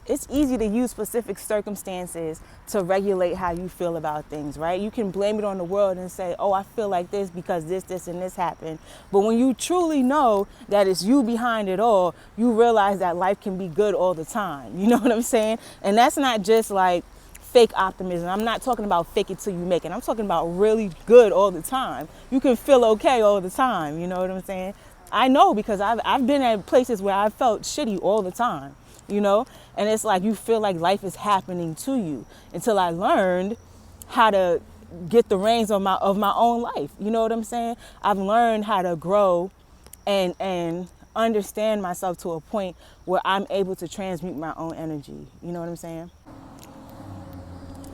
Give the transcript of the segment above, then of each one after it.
it's easy to use specific circumstances to regulate how you feel about things, right? You can blame it on the world and say, oh, I feel like this because this, and this happened. But when you truly know that it's you behind it all, you realize that life can be good all the time. You know what I'm saying? And that's not just like fake optimism. I'm not talking about fake it till you make it. I'm talking about really good all the time. You can feel okay all the time. You know what I'm saying? I know, because I've been at places where I felt shitty all the time, you know? And it's like you feel like life is happening to you, until I learned how to get the reins of my own life. You know what I'm saying? I've learned how to grow and understand myself to a point where I'm able to transmute my own energy. You know what I'm saying?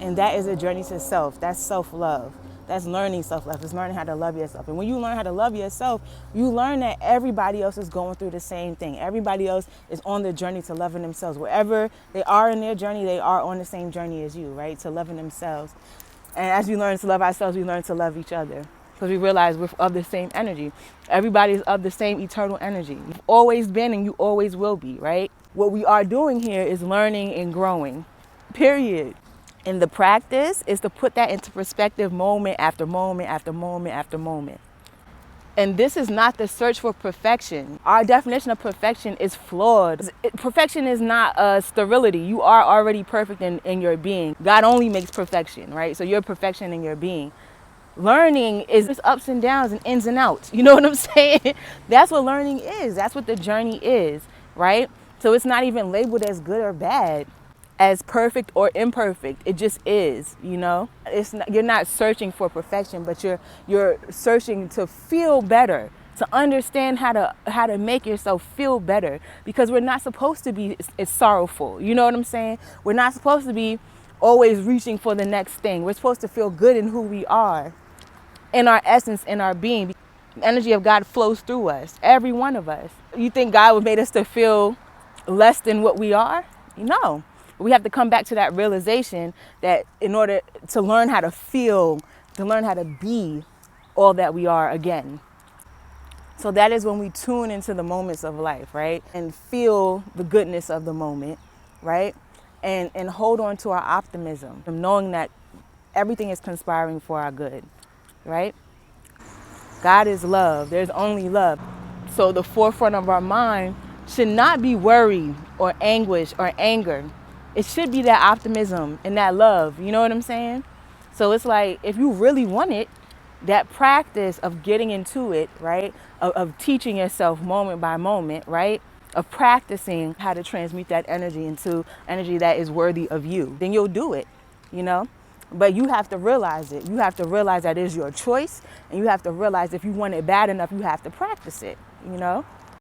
And that is a journey to self. That's self-love. That's learning self-love. It's learning how to love yourself. And when you learn how to love yourself, you learn that everybody else is going through the same thing. Everybody else is on the journey to loving themselves. Wherever they are in their journey, they are on the same journey as you, right? To loving themselves. And as we learn to love ourselves, we learn to love each other. Because we realize we're of the same energy. Everybody is of the same eternal energy. You've always been and you always will be, right? What we are doing here is learning and growing. Period. And the practice is to put that into perspective moment after moment after moment after moment. And this is not the search for perfection. Our definition of perfection is flawed. Perfection is not a sterility. You are already perfect in your being. God only makes perfection, right? So you're perfection in your being. Learning is ups and downs and ins and outs. You know what I'm saying? That's what learning is. That's what the journey is, right? So it's not even labeled as good or bad, as perfect or imperfect. It just is, you know? It's not, you're not searching for perfection, but you're searching to feel better, to understand how to make yourself feel better, because we're not supposed to be it's sorrowful. You know what I'm saying? We're not supposed to be always reaching for the next thing. We're supposed to feel good in who we are, in our essence, in our being. The energy of God flows through us, every one of us. You think God would made us to feel less than what we are? No. We have to come back to that realization that in order to learn how to feel, to learn how to be all that we are again. So that is when we tune into the moments of life, right? And feel the goodness of the moment, right? And hold on to our optimism, knowing that everything is conspiring for our good, right? God is love. There's only love. So the forefront of our mind should not be worry or anguish or anger. It should be that optimism and that love. You know what I'm saying? So it's like, if you really want it, that practice of getting into it, right? Of teaching yourself moment by moment, right? Of practicing how to transmute that energy into energy that is worthy of you, then you'll do it, you know? But you have to realize it. You have to realize that it's your choice. And you have to realize if you want it bad enough, you have to practice it, you know?